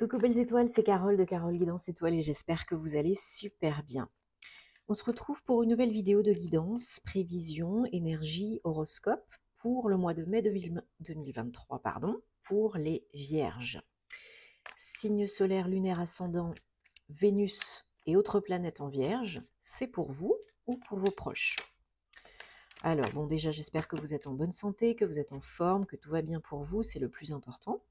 coucou belles étoiles, c'est Carole de Carole Guidance Étoile et j'espère que vous allez super bien. On se retrouve pour une nouvelle vidéo de guidance, prévision, énergie, horoscope pour le mois de mai 2023, pour les Vierges. Signe solaire, lunaire, ascendant, Vénus et autres planètes en Vierge, c'est pour vous ou pour vos proches. Alors bon, déjà j'espère que vous êtes en bonne santé, que vous êtes en forme, que tout va bien pour vous, c'est le plus important.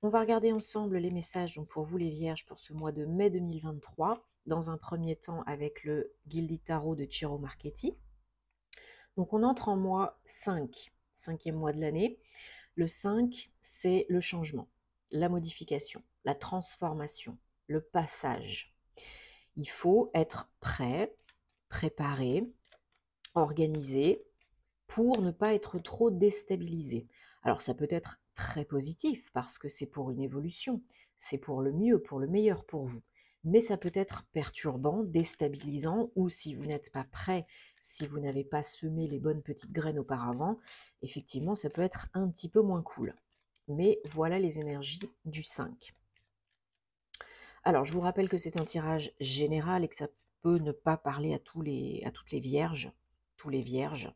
On va regarder ensemble les messages donc pour vous les Vierges pour ce mois de mai 2023, dans un premier temps avec le Gilded Tarot de Ciro Marchetti. Donc on entre en mois 5, cinquième mois de l'année. Le 5, c'est le changement, la modification, la transformation, le passage. Il faut être prêt, préparé, organisé pour ne pas être trop déstabilisé. Alors ça peut être très positif parce que c'est pour une évolution, c'est pour le mieux, pour le meilleur pour vous. Mais ça peut être perturbant, déstabilisant, ou si vous n'êtes pas prêt, si vous n'avez pas semé les bonnes petites graines auparavant, effectivement ça peut être un petit peu moins cool. Mais voilà les énergies du 5. Alors je vous rappelle que c'est un tirage général et que ça peut ne pas parler à toutes les vierges, tous les vierges.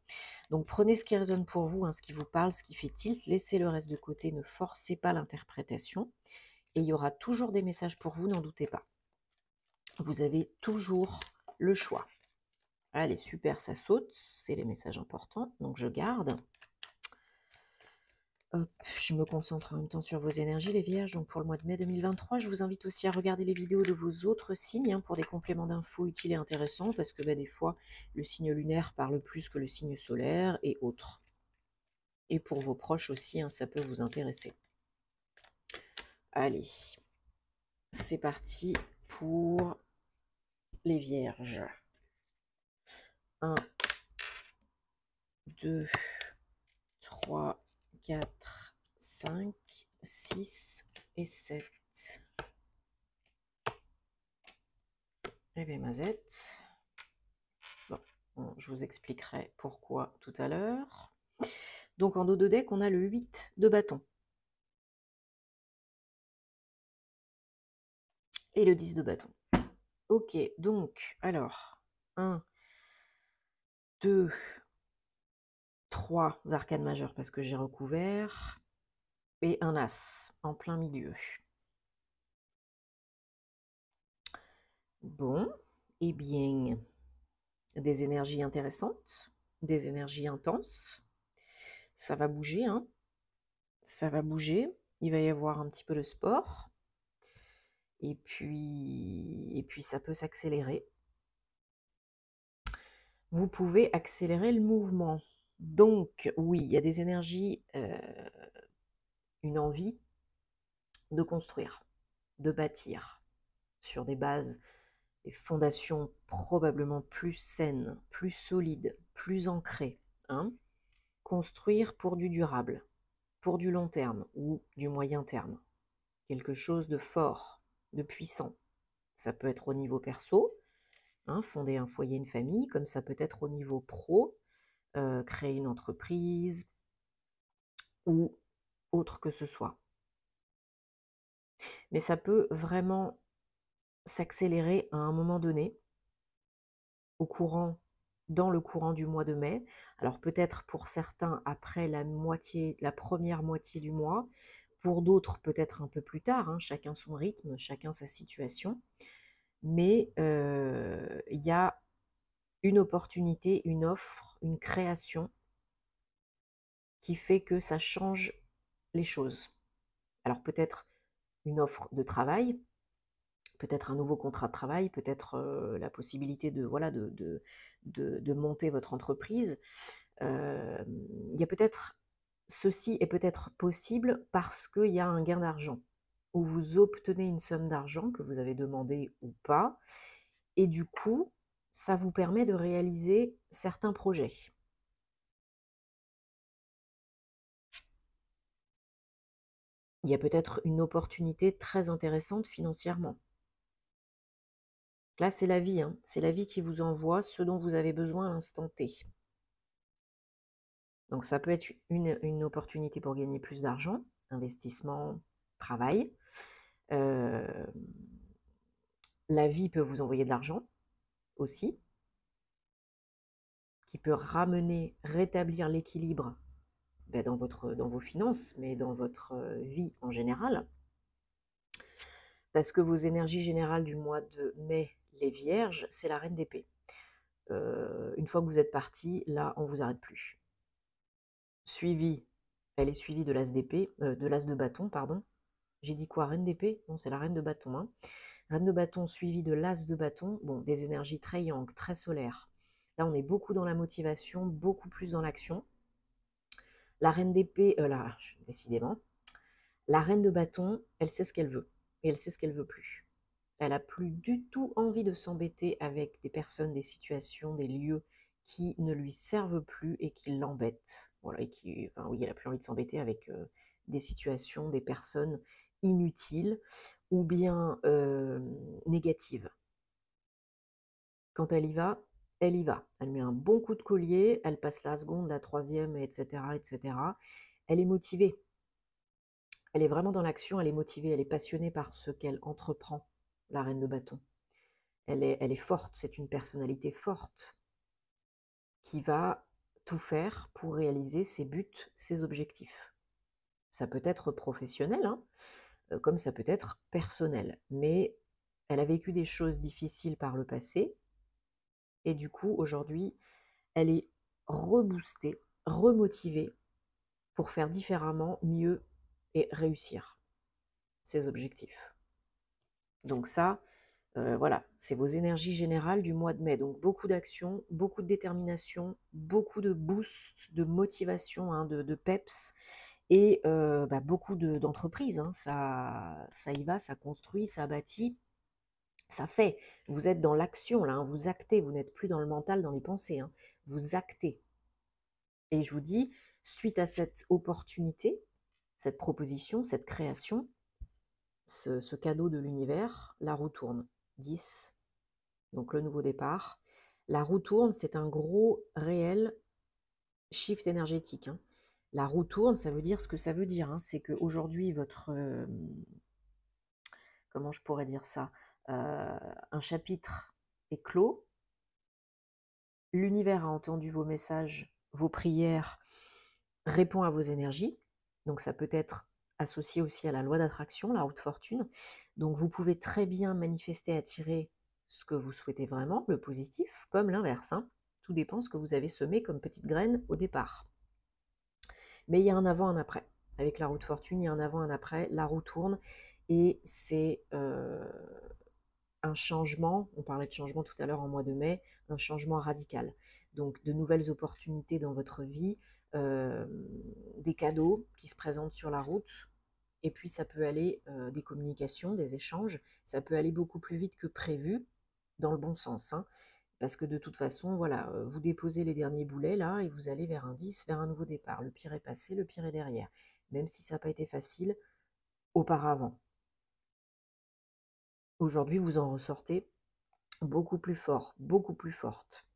Donc prenez ce qui résonne pour vous, ce qui vous parle, ce qui fait tilt, laissez le reste de côté, ne forcez pas l'interprétation. Et il y aura toujours des messages pour vous, n'en doutez pas. Vous avez toujours le choix. Allez, super, ça saute, c'est les messages importants, donc je garde. Hop, je me concentre en même temps sur vos énergies, les Vierges. Donc pour le mois de mai 2023, je vous invite aussi à regarder les vidéos de vos autres signes pour des compléments d'infos utiles et intéressants, parce que des fois, le signe lunaire parle plus que le signe solaire et autres. Et pour vos proches aussi, ça peut vous intéresser. Allez, c'est parti pour les Vierges. 1, 2, 3, 4, 5, 6 et 7. Et bien, mazette. Bon, je vous expliquerai pourquoi tout à l'heure. Donc, en dos de deck, on a le 8 de bâton. Et le 10 de bâton. Ok, donc, alors, 1, 2, 3 arcanes majeures parce que j'ai recouvert. Et un as en plein milieu. Bon, eh bien, des énergies intéressantes, des énergies intenses. Ça va bouger, ça va bouger. Il va y avoir un petit peu de sport. Et puis ça peut s'accélérer. Vous pouvez accélérer le mouvement. Donc, oui, il y a des énergies, une envie de construire, de bâtir sur des bases, des fondations probablement plus saines, plus solides, plus ancrées. Construire pour du durable, pour du long terme ou du moyen terme. Quelque chose de fort, de puissant. Ça peut être au niveau perso, fonder un foyer, une famille, comme ça peut être au niveau pro, créer une entreprise ou autre que ce soit. Mais ça peut vraiment s'accélérer à un moment donné, dans le courant du mois de mai. Alors peut-être pour certains après la première moitié du mois, pour d'autres peut-être un peu plus tard, chacun son rythme, chacun sa situation. Mais il y a une opportunité, une offre, une création qui fait que ça change les choses. Alors peut-être une offre de travail, peut-être un nouveau contrat de travail, peut-être la possibilité de monter votre entreprise. Il y a peut-être, ceci est peut-être possible parce qu'il y a un gain d'argent, où vous obtenez une somme d'argent que vous avez demandé ou pas, et du coup, ça vous permet de réaliser certains projets. Il y a peut-être une opportunité très intéressante financièrement. Là, c'est la vie, c'est la vie qui vous envoie ce dont vous avez besoin à l'instant T. Donc ça peut être une opportunité pour gagner plus d'argent, investissement, travail. Hem, la vie peut vous envoyer de l'argent aussi, qui peut ramener, rétablir l'équilibre, bah, dans vos finances, mais dans votre, vie en général. Parce que vos énergies générales du mois de mai, les vierges, c'est la reine d'épée. Une fois que vous êtes parti, là, on vous arrête plus. Suivi, elle est suivie de l'as d'épée, de l'as de bâton, pardon. J'ai dit quoi? Reine d'épée? Non, c'est la reine de bâton, hein. Reine de bâton suivie de l'as de bâton, bon, des énergies très yang, très solaires. Là, on est beaucoup dans la motivation, beaucoup plus dans l'action. La reine d'épée, là, décidément, la reine de bâton, elle sait ce qu'elle veut et elle sait ce qu'elle veut plus. Elle a plus du tout envie de s'embêter avec des personnes, des situations, des lieux qui ne lui servent plus et qui l'embêtent. Voilà, et qui, enfin oui, elle a plus envie de s'embêter avec des situations, des personnes inutiles ou bien négatives. Quand elle y va, elle y va. Elle met un bon coup de collier, elle passe la seconde, la troisième, etc., etc. Elle est motivée. Elle est vraiment dans l'action, elle est motivée, elle est passionnée par ce qu'elle entreprend, la reine de bâton. Elle est forte, c'est une personnalité forte qui va tout faire pour réaliser ses buts, ses objectifs. Ça peut être professionnel, hein, comme ça peut être personnel. Mais elle a vécu des choses difficiles par le passé, et du coup, aujourd'hui, elle est reboostée, remotivée pour faire différemment, mieux et réussir ses objectifs. Donc ça, voilà, c'est vos énergies générales du mois de mai. Donc beaucoup d'action, beaucoup de détermination, beaucoup de boost, de motivation, hein, de peps et beaucoup d'entreprises, hein. Ça y va, ça construit, ça bâtit, ça fait. Vous êtes dans l'action là, hein, vous actez, vous n'êtes plus dans le mental, dans les pensées, hein. Vous actez. Et je vous dis, suite à cette opportunité, cette proposition, cette création, ce cadeau de l'univers, la roue tourne. 10, donc le nouveau départ. La roue tourne, c'est un gros, réel shift énergétique, hein. La roue tourne, ça veut dire ce que ça veut dire, hein. C'est qu'aujourd'hui, votre... comment je pourrais dire ça? Un chapitre est clos. L'univers a entendu vos messages, vos prières, répond à vos énergies. Donc ça peut être associé aussi à la loi d'attraction, la roue de fortune. Donc vous pouvez très bien manifester, attirer ce que vous souhaitez vraiment, le positif, comme l'inverse, hein. Tout dépend de ce que vous avez semé comme petite graine au départ. Mais il y a un avant, un après. Avec la roue de fortune, il y a un avant, un après. La roue tourne et c'est un changement. On parlait de changement tout à l'heure en mois de mai, un changement radical. Donc de nouvelles opportunités dans votre vie, des cadeaux qui se présentent sur la route. Et puis ça peut aller, des communications, des échanges, ça peut aller beaucoup plus vite que prévu, dans le bon sens, hein. Parce que de toute façon, voilà, vous déposez les derniers boulets là et vous allez vers un 10, vers un nouveau départ. Le pire est passé, le pire est derrière. Même si ça n'a pas été facile auparavant. Aujourd'hui, vous en ressortez beaucoup plus fort, beaucoup plus forte,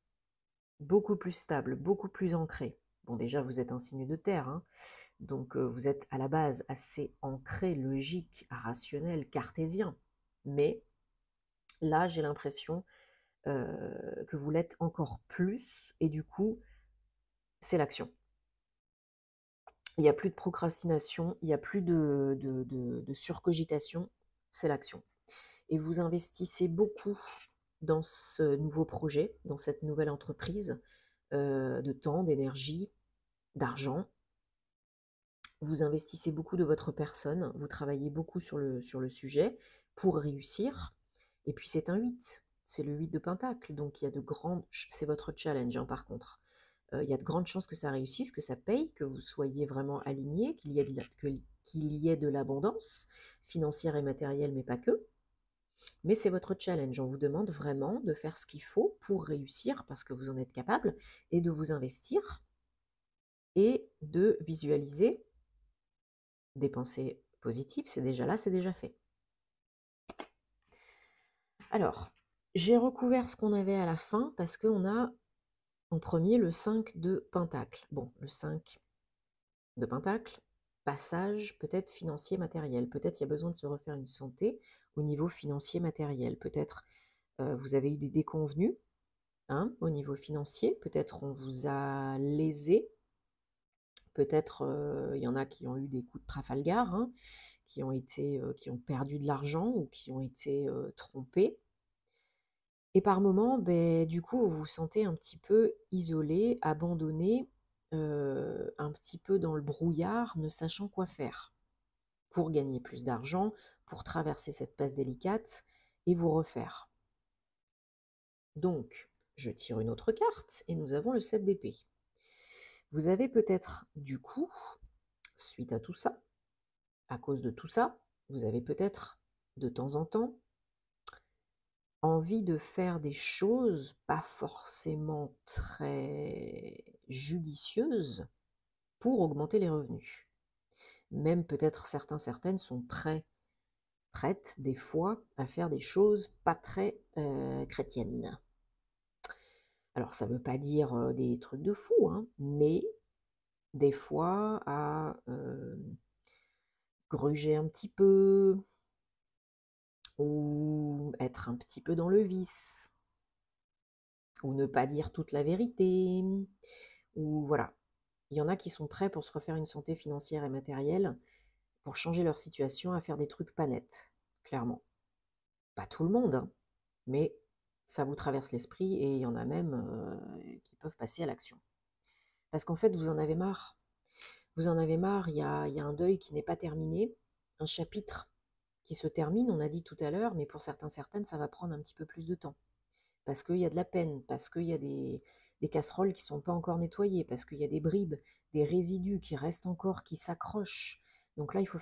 beaucoup plus stable, beaucoup plus ancré. Bon, déjà, vous êtes un signe de terre, hein, donc vous êtes à la base assez ancré, logique, rationnel, cartésien. Mais là, j'ai l'impression que vous l'êtes encore plus, et du coup, c'est l'action. Il n'y a plus de procrastination, il n'y a plus de surcogitation, c'est l'action. Et vous investissez beaucoup dans ce nouveau projet, dans cette nouvelle entreprise, de temps, d'énergie, d'argent. Vous investissez beaucoup de votre personne, vous travaillez beaucoup sur le sujet pour réussir. Et puis c'est un 8, c'est le 8 de Pentacle, donc il y a de grandes... C'est votre challenge, hein, par contre. Il y a de grandes chances que ça réussisse, que ça paye, que vous soyez vraiment aligné, qu'il y ait de l'abondance financière et matérielle, mais pas que. Mais c'est votre challenge. On vous demande vraiment de faire ce qu'il faut pour réussir, parce que vous en êtes capable, et de vous investir et de visualiser des pensées positives. C'est déjà là, c'est déjà fait. Alors, j'ai recouvert ce qu'on avait à la fin parce qu'on a en premier le 5 de Pentacle. Bon, le 5 de Pentacle, passage peut-être financier, matériel. Peut-être il y a besoin de se refaire une santé au niveau financier, matériel. Peut-être vous avez eu des déconvenues, hein, au niveau financier. Peut-être on vous a lésé. Peut-être il y en a qui ont eu des coups de Trafalgar, hein, qui ont perdu de l'argent ou qui ont été trompés. Et par moments, du coup, vous vous sentez un petit peu isolé, abandonné, un petit peu dans le brouillard, ne sachant quoi faire pour gagner plus d'argent, pour traverser cette passe délicate et vous refaire. Donc, je tire une autre carte et nous avons le 7 d'épée. Vous avez peut-être, du coup, suite à tout ça, à cause de tout ça, vous avez peut-être, de temps en temps, envie de faire des choses pas forcément très judicieuses pour augmenter les revenus. Même peut-être certaines sont prêtes des fois à faire des choses pas très chrétiennes. Alors ça veut pas dire des trucs de fou, hein, mais des fois à gruger un petit peu ou être un petit peu dans le vice ou ne pas dire toute la vérité ou voilà. Il y en a qui sont prêts pour se refaire une santé financière et matérielle, pour changer leur situation, à faire des trucs pas nets, clairement. Pas tout le monde, hein, mais ça vous traverse l'esprit et il y en a même qui peuvent passer à l'action. Parce qu'en fait, vous en avez marre. Vous en avez marre, il y a un deuil qui n'est pas terminé, un chapitre qui se termine, on a dit tout à l'heure, mais pour certaines, ça va prendre un petit peu plus de temps. Parce qu'il y a de la peine, parce qu'il y a des casseroles qui ne sont pas encore nettoyées, parce qu'il y a des bribes, des résidus qui restent encore, qui s'accrochent. Donc là, il faut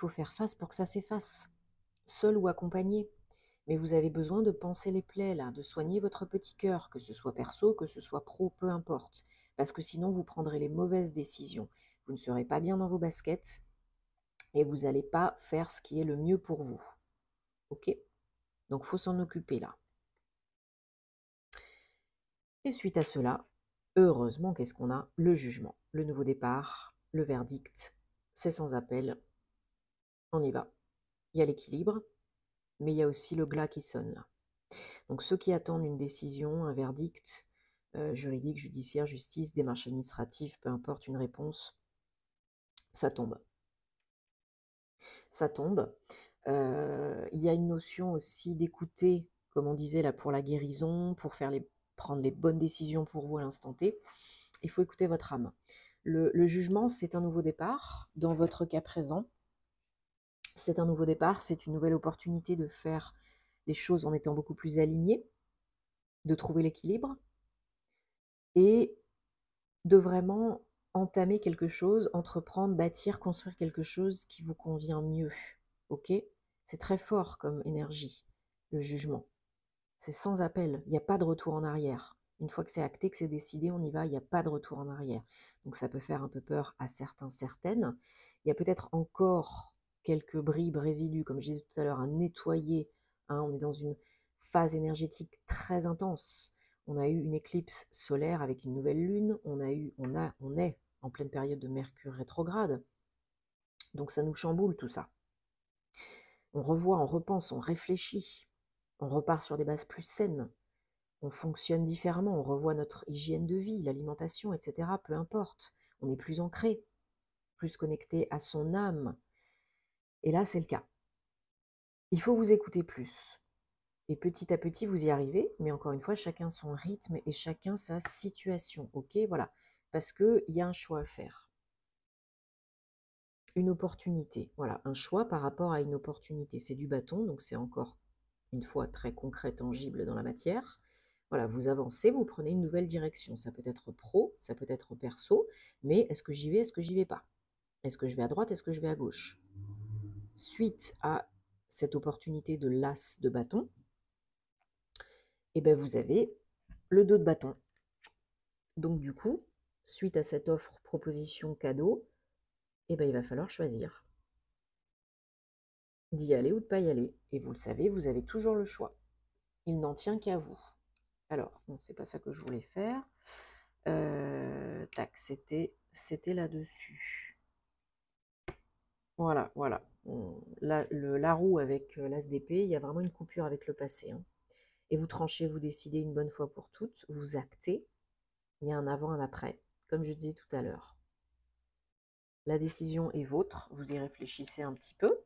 faire face pour que ça s'efface, seul ou accompagné. Mais vous avez besoin de panser les plaies, là, de soigner votre petit cœur, que ce soit perso, que ce soit pro, peu importe. Parce que sinon, vous prendrez les mauvaises décisions. Vous ne serez pas bien dans vos baskets et vous n'allez pas faire ce qui est le mieux pour vous. Ok? Donc, il faut s'en occuper, là. Et suite à cela, heureusement, qu'est-ce qu'on a? Le jugement, le nouveau départ, le verdict, c'est sans appel. On y va. Il y a l'équilibre, mais il y a aussi le glas qui sonne, là. Donc ceux qui attendent une décision, un verdict, juridique, judiciaire, justice, démarche administrative, peu importe, une réponse, ça tombe. Ça tombe. Il y a une notion aussi d'écouter, comme on disait là, pour la guérison, pour prendre les bonnes décisions pour vous à l'instant T. Il faut écouter votre âme. Le jugement, c'est un nouveau départ. Dans votre cas présent, c'est un nouveau départ, c'est une nouvelle opportunité de faire les choses en étant beaucoup plus aligné, de trouver l'équilibre et de vraiment entamer quelque chose, entreprendre, bâtir, construire quelque chose qui vous convient mieux. Ok? C'est très fort comme énergie, le jugement. C'est sans appel, il n'y a pas de retour en arrière. Une fois que c'est acté, que c'est décidé, on y va, il n'y a pas de retour en arrière. Donc ça peut faire un peu peur à certaines. Il y a peut-être encore quelques bribes, résidus, comme je disais tout à l'heure, à nettoyer. Hein, on est dans une phase énergétique très intense. On a eu une éclipse solaire avec une nouvelle lune. On est en pleine période de Mercure rétrograde. Donc ça nous chamboule tout ça. On revoit, on repense, on réfléchit. On repart sur des bases plus saines. On fonctionne différemment, on revoit notre hygiène de vie, l'alimentation, etc. Peu importe. On est plus ancré, plus connecté à son âme. Et là, c'est le cas. Il faut vous écouter plus. Et petit à petit, vous y arrivez, mais encore une fois, chacun son rythme et chacun sa situation. Ok, voilà. Parce qu'il y a un choix à faire. Une opportunité. Voilà, un choix par rapport à une opportunité. C'est du bâton, donc c'est encore une fois très concret, tangible dans la matière. Voilà, vous avancez, vous prenez une nouvelle direction. Ça peut être pro, ça peut être perso, mais est-ce que j'y vais, est-ce que j'y vais pas? Est-ce que je vais à droite, est-ce que je vais à gauche? Suite à cette opportunité de l'as de bâton, eh ben vous avez le dos de bâton. Donc du coup, suite à cette offre, proposition, cadeau, eh ben il va falloir choisir d'y aller ou de pas y aller. Et vous le savez, vous avez toujours le choix. Il n'en tient qu'à vous. Alors, non, c'est pas ça que je voulais faire. Tac, c'était là-dessus. Voilà, voilà. La roue avec l'as d'épée, il y a vraiment une coupure avec le passé, hein. Et vous tranchez, vous décidez une bonne fois pour toutes, vous actez. Il y a un avant, un après, comme je disais tout à l'heure. La décision est vôtre, vous y réfléchissez un petit peu,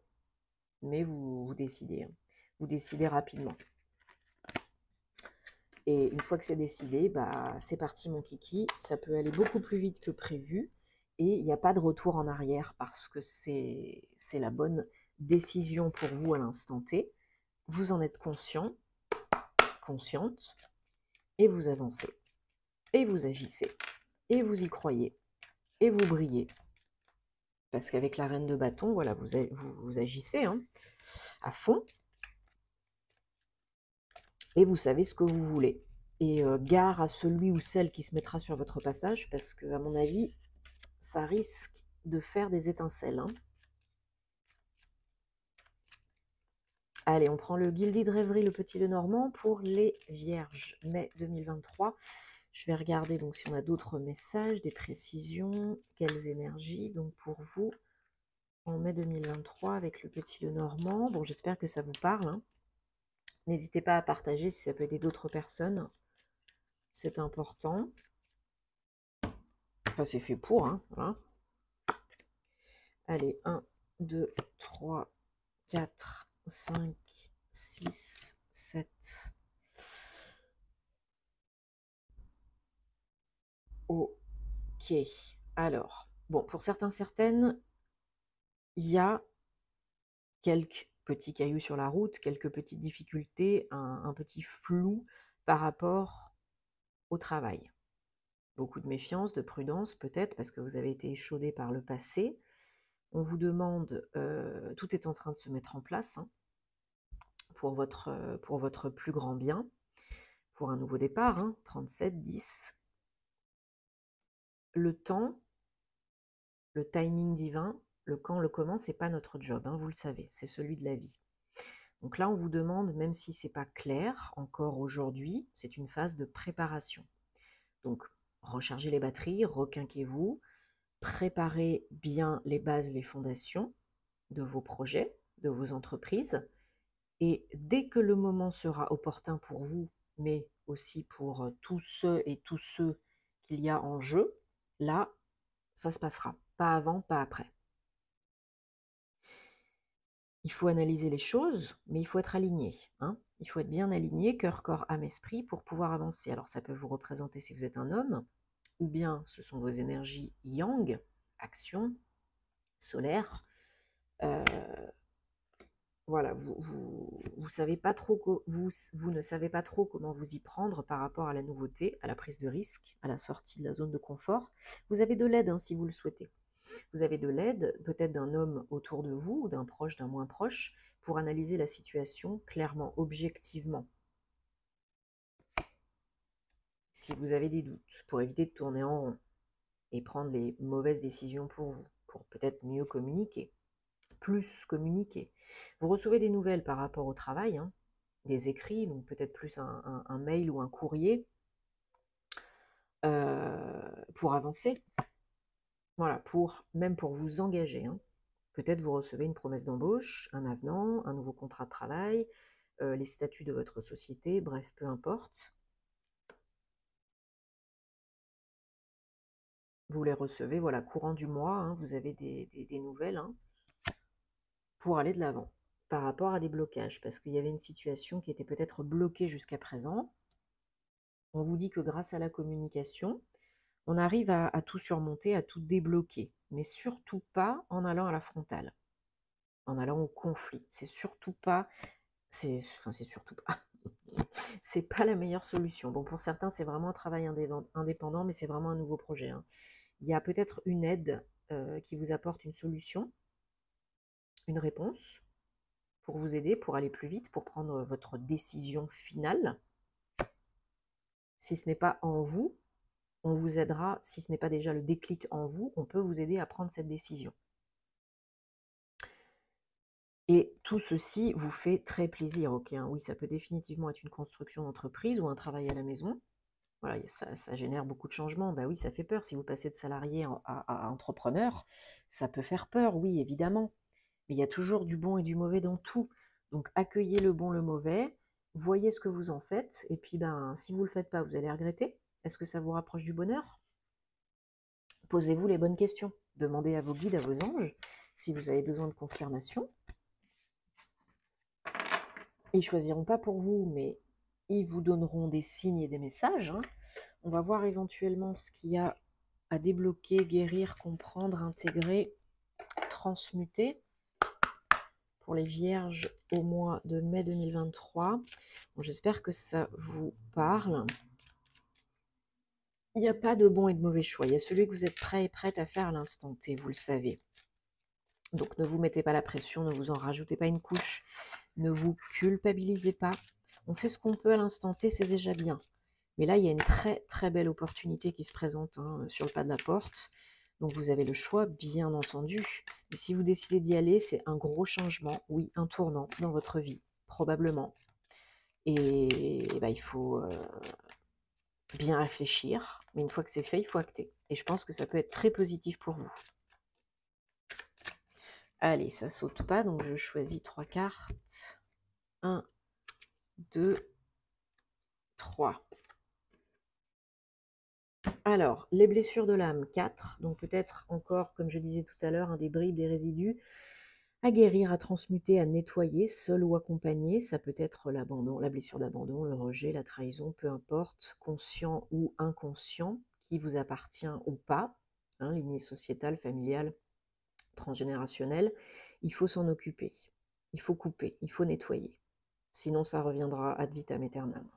mais vous décidez, hein. Vous décidez rapidement. Et une fois que c'est décidé, bah, c'est parti mon kiki. Ça peut aller beaucoup plus vite que prévu. Et il n'y a pas de retour en arrière parce que c'est la bonne décision pour vous à l'instant T. Vous en êtes conscient, consciente, et vous avancez. Et vous agissez. Et vous y croyez. Et vous brillez. Parce qu'avec la reine de bâton, voilà, vous agissez, hein, à fond. Et vous savez ce que vous voulez. Et gare à celui ou celle qui se mettra sur votre passage, parce que, à mon avis, ça risque de faire des étincelles, hein. Allez, on prend le Gilded Rêverie, le Petit Lenormand, pour les Vierges, mai 2023. Je vais regarder donc si on a d'autres messages, des précisions, quelles énergies. Donc pour vous, en mai 2023, avec le Petit Lenormand. Bon, j'espère que ça vous parle, hein. N'hésitez pas à partager si ça peut aider d'autres personnes. C'est important. Enfin, c'est fait pour, hein, voilà. Allez, 1, 2, 3, 4, 5, 6, 7. Ok. Alors, bon, pour certains, certaines, il y a quelques petits cailloux sur la route, quelques petites difficultés, un petit flou par rapport au travail. Beaucoup de méfiance, de prudence peut-être, parce que vous avez été échaudé par le passé. On vous demande, tout est en train de se mettre en place, hein, pour votre plus grand bien, pour un nouveau départ, hein, 37, 10. Le temps, le timing divin, le quand, le comment, c'est pas notre job, hein, vous le savez, c'est celui de la vie. Donc là, on vous demande, même si c'est pas clair encore aujourd'hui, c'est une phase de préparation. Donc, rechargez les batteries, requinquez-vous, préparez bien les bases, les fondations de vos projets, de vos entreprises, et dès que le moment sera opportun pour vous, mais aussi pour tous ceux et tous ceux qu'il y a en jeu, là, ça se passera. Pas avant, pas après. Il faut analyser les choses, mais il faut être aligné, hein. Il faut être bien aligné, cœur, corps, âme, esprit, pour pouvoir avancer. Alors ça peut vous représenter si vous êtes un homme, ou bien ce sont vos énergies yang, action, solaire. Voilà, vous savez pas trop, vous ne savez pas trop comment vous y prendre par rapport à la nouveauté, à la prise de risque, à la sortie de la zone de confort. Vous avez de l'aide, hein, si vous le souhaitez. Vous avez de l'aide, peut-être d'un homme autour de vous, ou d'un proche, d'un moins proche, pour analyser la situation clairement, objectivement. Si vous avez des doutes, pour éviter de tourner en rond et prendre les mauvaises décisions pour vous, pour peut-être mieux communiquer, plus communiquer. Vous recevez des nouvelles par rapport au travail, hein, des écrits, donc peut-être plus un mail ou un courrier, pour avancer. Voilà, même pour vous engager, hein. Peut-être vous recevez une promesse d'embauche, un avenant, un nouveau contrat de travail, les statuts de votre société, bref, peu importe. Vous les recevez, voilà, courant du mois, hein, vous avez des nouvelles, hein, pour aller de l'avant par rapport à des blocages, parce qu'il y avait une situation qui était peut-être bloquée jusqu'à présent. On vous dit que grâce à la communication, on arrive à tout surmonter, à tout débloquer, mais surtout pas en allant à la frontale, en allant au conflit. C'est surtout pas, c'est surtout pas, c'est pas la meilleure solution. Bon, pour certains, c'est vraiment un travail indépendant, mais c'est vraiment un nouveau projet, hein. Il y a peut-être une aide qui vous apporte une solution, une réponse pour vous aider, pour aller plus vite, pour prendre votre décision finale. Si ce n'est pas en vous, on vous aidera. Si ce n'est pas déjà le déclic en vous, on peut vous aider à prendre cette décision. Et tout ceci vous fait très plaisir, ok, hein. Oui, ça peut définitivement être une construction d'entreprise ou un travail à la maison. Voilà, ça génère beaucoup de changements. Ben oui, ça fait peur. Si vous passez de salarié à entrepreneur, ça peut faire peur, oui, évidemment. Mais il y a toujours du bon et du mauvais dans tout. Donc accueillez le bon, le mauvais, voyez ce que vous en faites, et puis ben, si vous ne le faites pas, vous allez regretter. Est-ce que ça vous rapproche du bonheur? Posez-vous les bonnes questions. Demandez à vos guides, à vos anges, si vous avez besoin de confirmation. Ils ne choisiront pas pour vous, mais ils vous donneront des signes et des messages. Hein. On va voir éventuellement ce qu'il y a à débloquer, guérir, comprendre, intégrer, transmuter pour les vierges au mois de mai 2023. Bon, j'espère que ça vous parle. Il n'y a pas de bon et de mauvais choix. Il y a celui que vous êtes prêt et prête à faire à l'instant T, vous le savez. Donc ne vous mettez pas la pression, ne vous en rajoutez pas une couche, ne vous culpabilisez pas. On fait ce qu'on peut à l'instant T, c'est déjà bien. Mais là, il y a une très très belle opportunité qui se présente hein, sur le pas de la porte. Donc vous avez le choix, bien entendu. Mais si vous décidez d'y aller, c'est un gros changement, oui, un tournant dans votre vie, probablement. Et bah, il faut bien réfléchir. Mais une fois que c'est fait, il faut acter. Et je pense que ça peut être très positif pour vous. Allez, ça saute pas, donc je choisis 3 cartes. 1, 2, 3. Alors, les blessures de l'âme, 4. Donc peut-être encore, comme je disais tout à l'heure, des bribes, des résidus à guérir, à transmuter, à nettoyer, seul ou accompagné. Ça peut être l'abandon, la blessure d'abandon, le rejet, la trahison, peu importe, conscient ou inconscient, qui vous appartient ou pas, hein, lignée sociétale, familiale, transgénérationnelle. Il faut s'en occuper, il faut couper, il faut nettoyer. Sinon, ça reviendra ad vitam aeternam.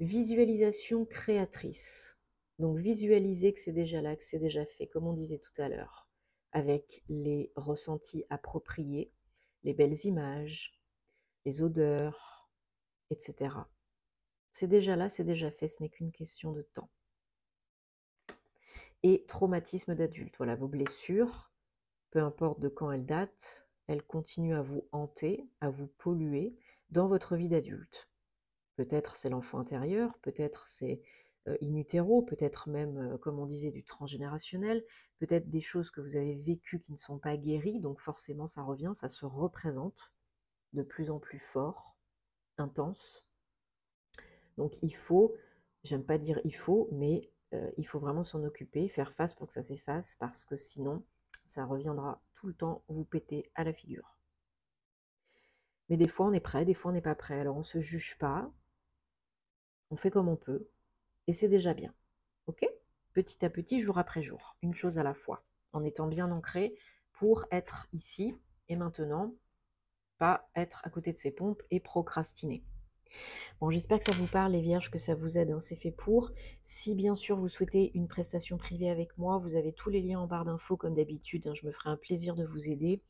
Visualisation créatrice. Donc, visualiser que c'est déjà là, que c'est déjà fait, comme on disait tout à l'heure, avec les ressentis appropriés, les belles images, les odeurs, etc. C'est déjà là, c'est déjà fait, ce n'est qu'une question de temps. Et traumatisme d'adulte. Voilà, vos blessures, peu importe de quand elles datent, elles continuent à vous hanter, à vous polluer dans votre vie d'adulte. Peut-être c'est l'enfant intérieur, peut-être c'est in utero, peut-être même, comme on disait, du transgénérationnel, peut-être des choses que vous avez vécues qui ne sont pas guéries, donc forcément ça revient, ça se représente de plus en plus fort, intense. Donc il faut, j'aime pas dire il faut, mais il faut vraiment s'en occuper, faire face pour que ça s'efface, parce que sinon ça reviendra tout le temps vous péter à la figure. Mais des fois on est prêt, des fois on n'est pas prêt, alors on ne se juge pas, on fait comme on peut, et c'est déjà bien. Ok? Petit à petit, jour après jour, une chose à la fois, en étant bien ancré pour être ici et maintenant, pas être à côté de ses pompes et procrastiner. Bon, j'espère que ça vous parle, les vierges, que ça vous aide, hein, c'est fait pour. Si bien sûr vous souhaitez une prestation privée avec moi, vous avez tous les liens en barre d'infos comme d'habitude, hein, je me ferai un plaisir de vous aider.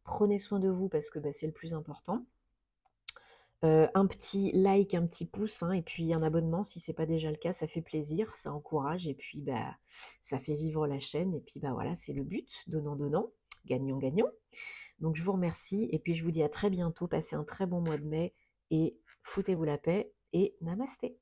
Prenez soin de vous parce que bah, c'est le plus important. Un petit like, un petit pouce, hein, et puis un abonnement si ce n'est pas déjà le cas, ça fait plaisir, ça encourage et puis bah, ça fait vivre la chaîne et puis bah voilà, c'est le but, donnant, gagnant. Donc je vous remercie et puis je vous dis à très bientôt, passez un très bon mois de mai et foutez-vous la paix et namasté.